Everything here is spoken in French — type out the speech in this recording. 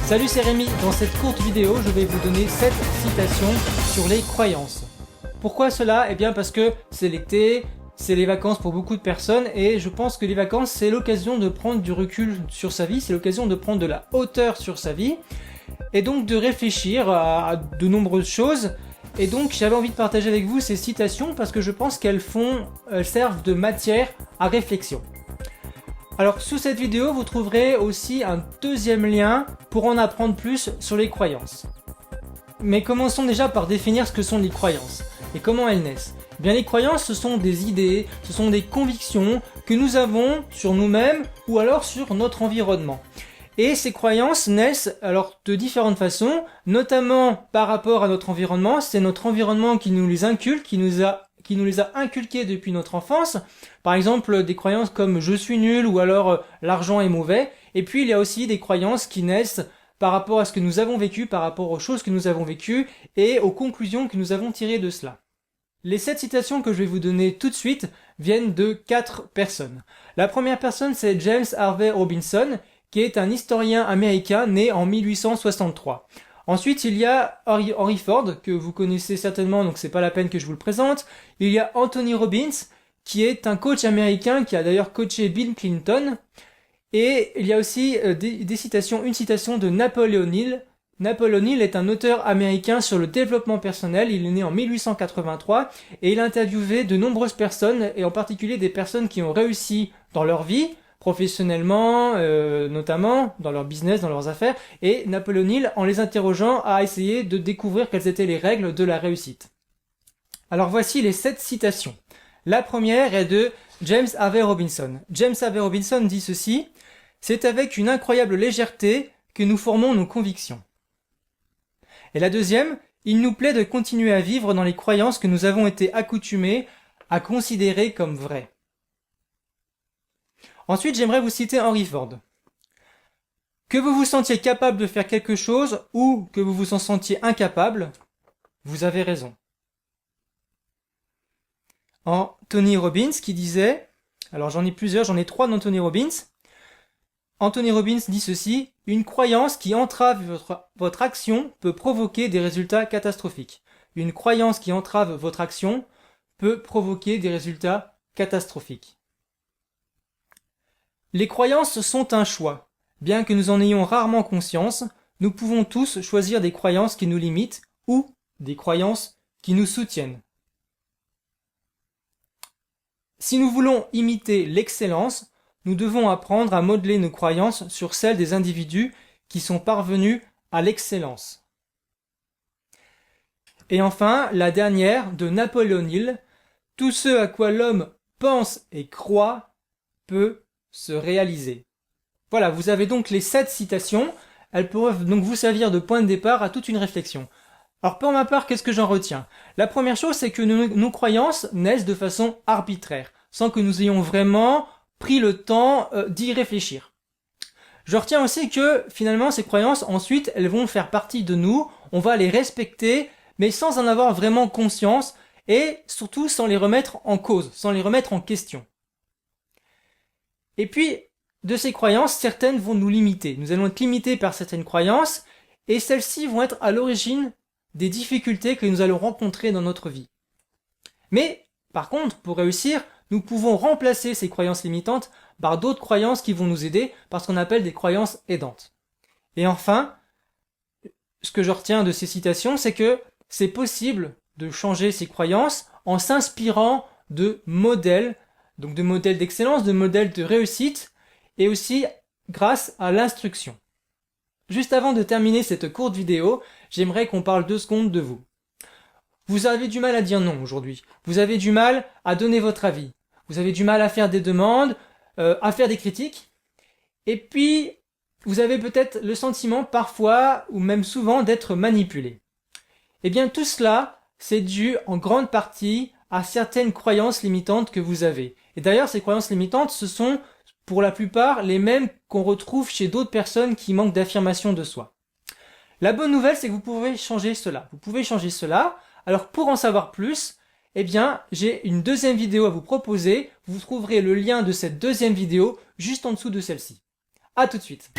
Salut, c'est Rémi. Dans cette courte vidéo, je vais vous donner 7 citations sur les croyances. Pourquoi cela? Eh bien parce que c'est l'été, c'est les vacances pour beaucoup de personnes et je pense que les vacances c'est l'occasion de prendre du recul sur sa vie, c'est l'occasion de prendre de la hauteur sur sa vie et donc de réfléchir à de nombreuses choses. Et donc j'avais envie de partager avec vous ces citations parce que je pense qu'elles servent de matière à réflexion. Alors sous cette vidéo, vous trouverez aussi un deuxième lien pour en apprendre plus sur les croyances. Mais commençons déjà par définir ce que sont les croyances et comment elles naissent. Eh bien, les croyances, ce sont des idées, ce sont des convictions que nous avons sur nous-mêmes ou alors sur notre environnement. Et ces croyances naissent alors de différentes façons, notamment par rapport à notre environnement. C'est notre environnement qui nous les inculque, qui nous les a inculquées depuis notre enfance. Par exemple, des croyances comme je suis nul ou alors l'argent est mauvais. Et puis il y a aussi des croyances qui naissent par rapport à ce que nous avons vécu, par rapport aux choses que nous avons vécues et aux conclusions que nous avons tirées de cela. Les 7 citations que je vais vous donner tout de suite viennent de 4 personnes. La première personne, c'est James Harvey Robinson, qui est un historien américain né en 1863. Ensuite, il y a Henry Ford, que vous connaissez certainement, donc c'est pas la peine que je vous le présente. Il y a Anthony Robbins, qui est un coach américain qui a d'ailleurs coaché Bill Clinton. Et il y a aussi une citation de Napoleon Hill. Napoleon Hill est un auteur américain sur le développement personnel. Il est né en 1883 et il a interviewé de nombreuses personnes, et en particulier des personnes qui ont réussi dans leur vie, professionnellement, notamment dans leur business, dans leurs affaires, et Napoleon Hill, en les interrogeant, a essayé de découvrir quelles étaient les règles de la réussite. Alors voici les 7 citations. La première est de James Harvey Robinson. James Harvey Robinson dit ceci: « C'est avec une incroyable légèreté que nous formons nos convictions. » Et la deuxième: « Il nous plaît de continuer à vivre dans les croyances que nous avons été accoutumés à considérer comme vraies. » Ensuite, j'aimerais vous citer Henry Ford. « Que vous vous sentiez capable de faire quelque chose ou que vous vous en sentiez incapable, vous avez raison. » Anthony Robbins qui disait, alors j'en ai plusieurs, j'en ai 3 d'Anthony Robbins. Anthony Robbins dit ceci: « Une croyance qui entrave votre action peut provoquer des résultats catastrophiques. Une croyance qui entrave votre action peut provoquer des résultats catastrophiques. » Les croyances sont un choix. Bien que nous en ayons rarement conscience, nous pouvons tous choisir des croyances qui nous limitent ou des croyances qui nous soutiennent. Si nous voulons imiter l'excellence, nous devons apprendre à modeler nos croyances sur celles des individus qui sont parvenus à l'excellence. Et enfin, la dernière de Napoleon Hill: « Tout ce à quoi l'homme pense et croit peut se réaliser. » Voilà, vous avez donc les 7 citations. Elles peuvent donc vous servir de point de départ à toute une réflexion. Alors pour ma part, qu'est-ce que j'en retiens? La première chose, c'est que nos croyances naissent de façon arbitraire, sans que nous ayons vraiment pris le temps d'y réfléchir. Je retiens aussi que finalement ces croyances, ensuite, elles vont faire partie de nous, on va les respecter, mais sans en avoir vraiment conscience, et surtout sans les remettre en cause, sans les remettre en question. Et puis, de ces croyances, certaines vont nous limiter. Nous allons être limités par certaines croyances, et celles-ci vont être à l'origine des difficultés que nous allons rencontrer dans notre vie. Mais, par contre, pour réussir, nous pouvons remplacer ces croyances limitantes par d'autres croyances qui vont nous aider, par ce qu'on appelle des croyances aidantes. Et enfin, ce que je retiens de ces citations, c'est que c'est possible de changer ces croyances en s'inspirant de modèles, donc de modèles d'excellence, de modèles de réussite, et aussi grâce à l'instruction. Juste avant de terminer cette courte vidéo, j'aimerais qu'on parle 2 secondes de vous. Vous avez du mal à dire non aujourd'hui. Vous avez du mal à donner votre avis. Vous avez du mal à faire des demandes, à faire des critiques. Et puis, vous avez peut-être le sentiment parfois, ou même souvent, d'être manipulé. Eh bien, tout cela, c'est dû en grande partie à certaines croyances limitantes que vous avez. Et d'ailleurs, ces croyances limitantes, ce sont pour la plupart les mêmes qu'on retrouve chez d'autres personnes qui manquent d'affirmation de soi. La bonne nouvelle, c'est que vous pouvez changer cela. Vous pouvez changer cela. Alors pour en savoir plus, eh bien, j'ai une deuxième vidéo à vous proposer. Vous trouverez le lien de cette deuxième vidéo juste en dessous de celle-ci. À tout de suite.